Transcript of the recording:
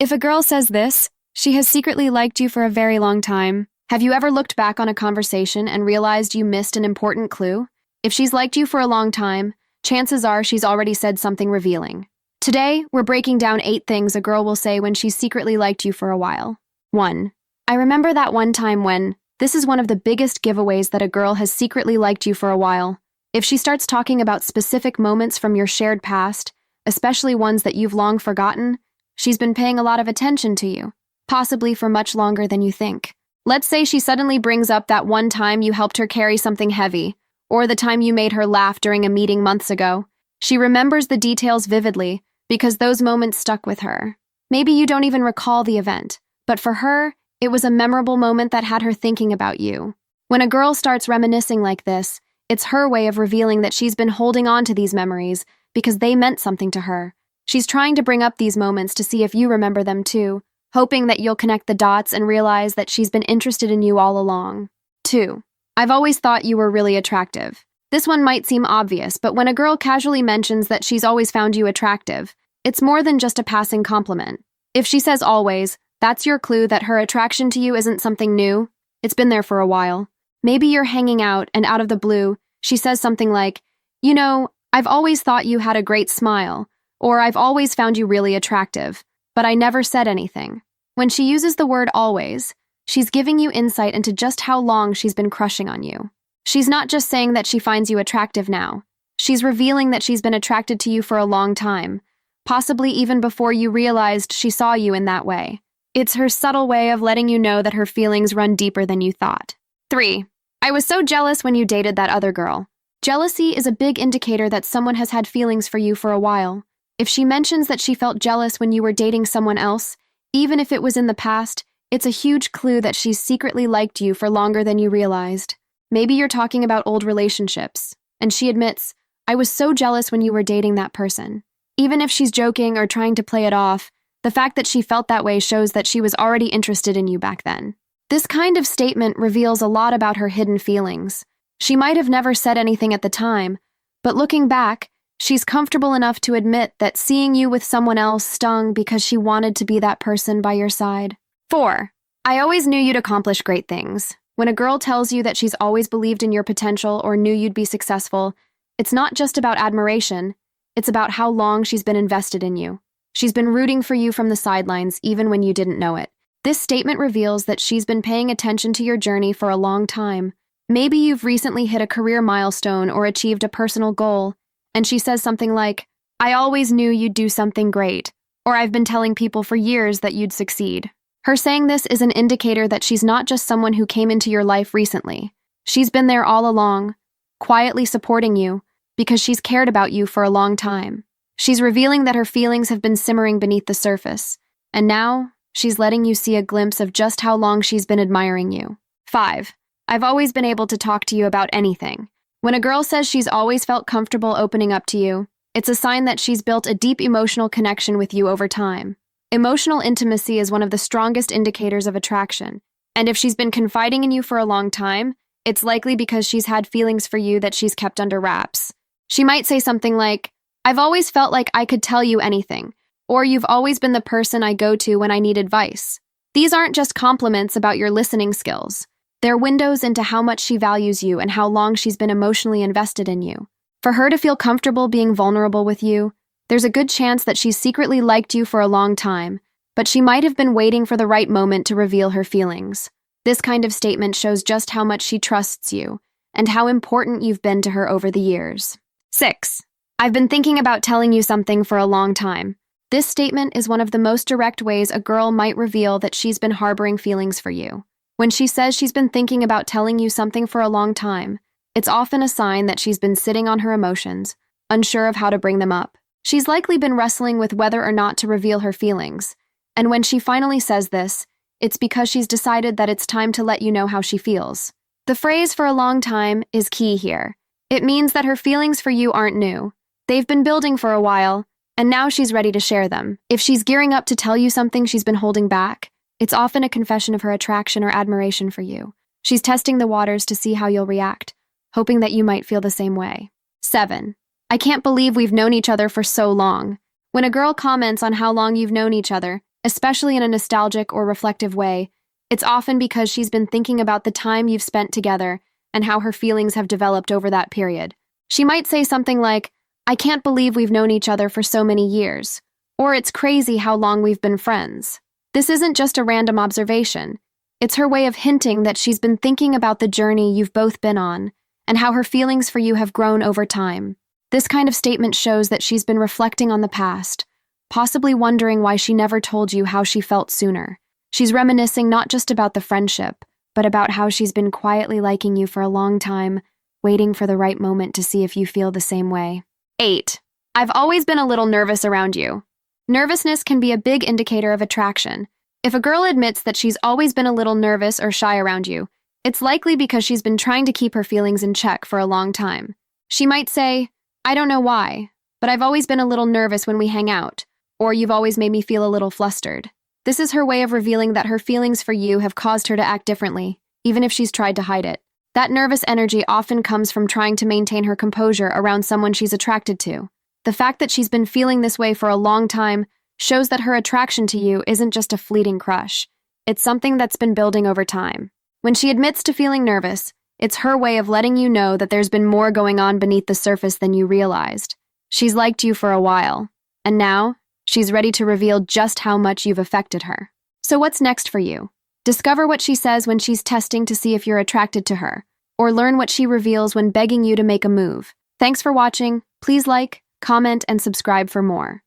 If a girl says this, she has secretly liked you for a very long time. Have you ever looked back on a conversation and realized you missed an important clue? If she's liked you for a long time, chances are she's already said something revealing. Today, we're breaking down 8 things a girl will say when she's secretly liked you for a while. 1. I remember that one time when. This is one of the biggest giveaways that a girl has secretly liked you for a while. If she starts talking about specific moments from your shared past, especially ones that you've long forgotten, she's been paying a lot of attention to you, possibly for much longer than you think. Let's say she suddenly brings up that one time you helped her carry something heavy, or the time you made her laugh during a meeting months ago. She remembers the details vividly because those moments stuck with her. Maybe you don't even recall the event, but for her, it was a memorable moment that had her thinking about you. When a girl starts reminiscing like this, it's her way of revealing that she's been holding on to these memories because they meant something to her. She's trying to bring up these moments to see if you remember them too, hoping that you'll connect the dots and realize that she's been interested in you all along. 2. I've always thought you were really attractive. This one might seem obvious, but when a girl casually mentions that she's always found you attractive, it's more than just a passing compliment. If she says always, that's your clue that her attraction to you isn't something new. It's been there for a while. Maybe you're hanging out and out of the blue, she says something like, "You know, I've always thought you had a great smile," or "I've always found you really attractive, but I never said anything." When she uses the word always, she's giving you insight into just how long she's been crushing on you. She's not just saying that she finds you attractive now. She's revealing that she's been attracted to you for a long time, possibly even before you realized she saw you in that way. It's her subtle way of letting you know that her feelings run deeper than you thought. 3. I was so jealous when you dated that other girl. Jealousy is a big indicator that someone has had feelings for you for a while. If she mentions that she felt jealous when you were dating someone else, even if it was in the past, it's a huge clue that she's secretly liked you for longer than you realized. Maybe you're talking about old relationships, and she admits, "I was so jealous when you were dating that person." Even if she's joking or trying to play it off, the fact that she felt that way shows that she was already interested in you back then. This kind of statement reveals a lot about her hidden feelings. She might have never said anything at the time, but looking back, she's comfortable enough to admit that seeing you with someone else stung because she wanted to be that person by your side. 4. I always knew you'd accomplish great things. When a girl tells you that she's always believed in your potential or knew you'd be successful, it's not just about admiration, it's about how long she's been invested in you. She's been rooting for you from the sidelines even when you didn't know it. This statement reveals that she's been paying attention to your journey for a long time. Maybe you've recently hit a career milestone or achieved a personal goal, and she says something like, "I always knew you'd do something great," or "I've been telling people for years that you'd succeed." Her saying this is an indicator that she's not just someone who came into your life recently. She's been there all along, quietly supporting you, because she's cared about you for a long time. She's revealing that her feelings have been simmering beneath the surface, and now she's letting you see a glimpse of just how long she's been admiring you. 5. I've always been able to talk to you about anything. When a girl says she's always felt comfortable opening up to you, it's a sign that she's built a deep emotional connection with you over time. Emotional intimacy is one of the strongest indicators of attraction, and if she's been confiding in you for a long time, it's likely because she's had feelings for you that she's kept under wraps. She might say something like, "I've always felt like I could tell you anything," or "You've always been the person I go to when I need advice." These aren't just compliments about your listening skills. They're windows into how much she values you and how long she's been emotionally invested in you. For her to feel comfortable being vulnerable with you, there's a good chance that she's secretly liked you for a long time, but she might have been waiting for the right moment to reveal her feelings. This kind of statement shows just how much she trusts you and how important you've been to her over the years. 6. I've been thinking about telling you something for a long time. This statement is one of the most direct ways a girl might reveal that she's been harboring feelings for you. When she says she's been thinking about telling you something for a long time, it's often a sign that she's been sitting on her emotions, unsure of how to bring them up. She's likely been wrestling with whether or not to reveal her feelings, and when she finally says this, it's because she's decided that it's time to let you know how she feels. The phrase "for a long time" is key here. It means that her feelings for you aren't new. They've been building for a while, and now she's ready to share them. If she's gearing up to tell you something she's been holding back, it's often a confession of her attraction or admiration for you. She's testing the waters to see how you'll react, hoping that you might feel the same way. 7. I can't believe we've known each other for so long. When a girl comments on how long you've known each other, especially in a nostalgic or reflective way. It's often because she's been thinking about the time you've spent together and how her feelings have developed over that period. She might say something like, "I can't believe we've known each other for so many years," or "It's crazy how long we've been friends." This isn't just a random observation. It's her way of hinting that she's been thinking about the journey you've both been on and how her feelings for you have grown over time. This kind of statement shows that she's been reflecting on the past, possibly wondering why she never told you how she felt sooner. She's reminiscing not just about the friendship, but about how she's been quietly liking you for a long time, waiting for the right moment to see if you feel the same way. 8. I've always been a little nervous around you. Nervousness can be a big indicator of attraction. If a girl admits that she's always been a little nervous or shy around you, it's likely because she's been trying to keep her feelings in check for a long time. She might say, "I don't know why, but I've always been a little nervous when we hang out," or "You've always made me feel a little flustered." This is her way of revealing that her feelings for you have caused her to act differently, even if she's tried to hide it. That nervous energy often comes from trying to maintain her composure around someone she's attracted to. The fact that she's been feeling this way for a long time shows that her attraction to you isn't just a fleeting crush. It's something that's been building over time. When she admits to feeling nervous, it's her way of letting you know that there's been more going on beneath the surface than you realized. She's liked you for a while, and now she's ready to reveal just how much you've affected her. So what's next for you? Discover what she says when she's testing to see if you're attracted to her, or learn what she reveals when begging you to make a move. Thanks for watching. Please like, comment, and subscribe for more.